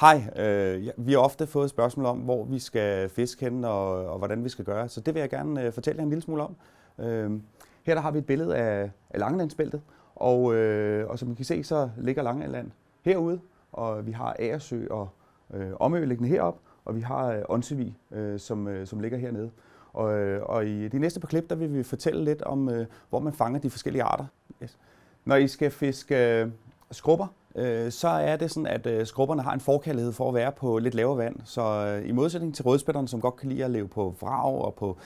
Hej, vi har ofte fået spørgsmål om, hvor vi skal fiske hen og hvordan vi skal gøre, så det vil jeg gerne fortælle jer en lille smule om. Her der har vi et billede af Langelandsbæltet, og som I kan se, så ligger Langeland herude, og vi har Agersø og Omø liggende heroppe, og vi har Onsevig, som ligger hernede. Og i de næste par klip, der vil vi fortælle lidt om, hvor man fanger de forskellige arter. Yes. Når I skal fiske skrubber, så er det sådan, at skrubberne har en forkærlighed for at være på lidt lavere vand. Så i modsætning til rødspætterne, som godt kan lide at leve på vrag og på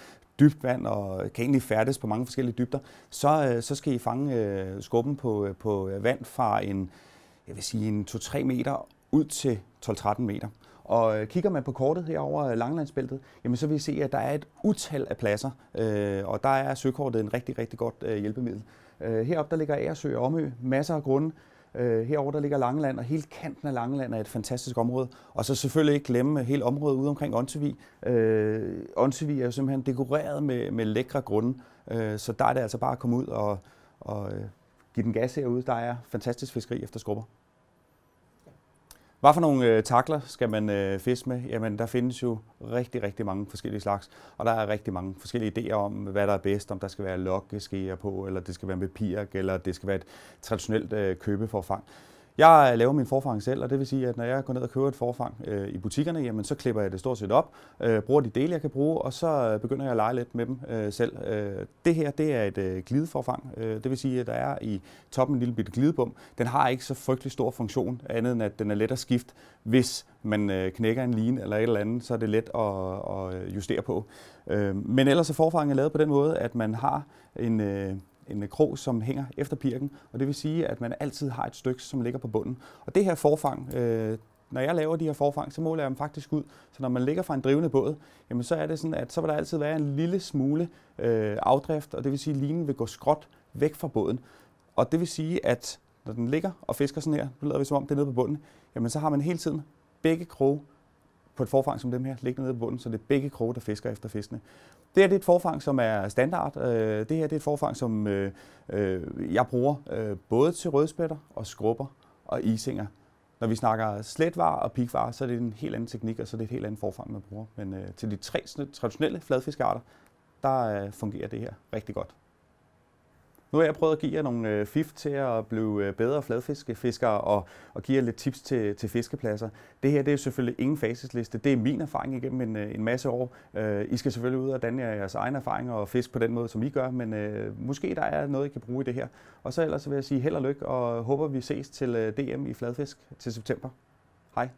dybt vand og kan egentlig færdes på mange forskellige dybder, så skal I fange skrubben på vand fra en 2-3 meter ud til 12-13 meter. Og kigger man på kortet her over Langelandsbæltet, jamen så vil I se, at der er et utal af pladser, og der er søkortet en rigtig, rigtig godt hjælpemiddel. Heroppe der ligger Agersø og Omø, masser af grunde. Herover der ligger Langeland, og hele kanten af Langeland er et fantastisk område. Og så selvfølgelig ikke glemme hele området ude omkring Onsevig. Onsevig er jo simpelthen dekoreret med lækre grunde, så der er det altså bare at komme ud og give den gas herude. Der er fantastisk fiskeri efter skrubber. Hvad for nogle takler skal man fiske med? Jamen, der findes jo rigtig, rigtig mange forskellige slags, og der er rigtig mange forskellige idéer om, hvad der er bedst, om der skal være lokkeskeer på, eller det skal være med pirk, eller det skal være et traditionelt købeforfang. Jeg laver min forfang selv, og det vil sige, at når jeg går ned og køber et forfang i butikkerne, jamen, så klipper jeg det stort set op, bruger de dele, jeg kan bruge, og så begynder jeg at lege lidt med dem selv. Det her, det er et glideforfang. Det vil sige, at der er i toppen en lille bitte glidebom. Den har ikke så frygtelig stor funktion, andet end at den er let at skifte. Hvis man knækker en line eller et eller andet, så er det let at justere på. Men ellers er forfanget lavet på den måde, at man har en krog, som hænger efter pirken, og det vil sige, at man altid har et stykke, som ligger på bunden. Og det her forfang, når jeg laver de her forfang, så måler jeg dem faktisk ud. Så når man ligger fra en drivende båd, jamen så er det sådan, at så vil der altid være en lille smule afdrift, og det vil sige, at linen vil gå skråt væk fra båden. Og det vil sige, at når den ligger og fisker sådan her, så lyder vi som om det er nede på bunden, jamen så har man hele tiden begge kroge på et forfang som dem her, liggende nede på bunden, så det er begge kroge, der fisker efter fiskene. Det her det er et forfang, som er standard. Det her det er et forfang, som jeg bruger både til rødspætter og skrubber og isinger. Når vi snakker sletvar og pikvar, så er det en helt anden teknik, og så er det et helt andet forfang, man bruger. Men til de 3 traditionelle fladfiskearter, der fungerer det her rigtig godt. Nu har jeg prøvet at give jer nogle fif til at blive bedre fladfiskefiskere og give jer lidt tips til fiskepladser. Det her det er selvfølgelig ingen facitliste. Det er min erfaring igennem en masse år. I skal selvfølgelig ud og danne jeres egen erfaring og fiske på den måde, som I gør, men måske der er noget, I kan bruge i det her. Og så ellers vil jeg sige held og lykke, og håber vi ses til DM i fladfisk til september. Hej.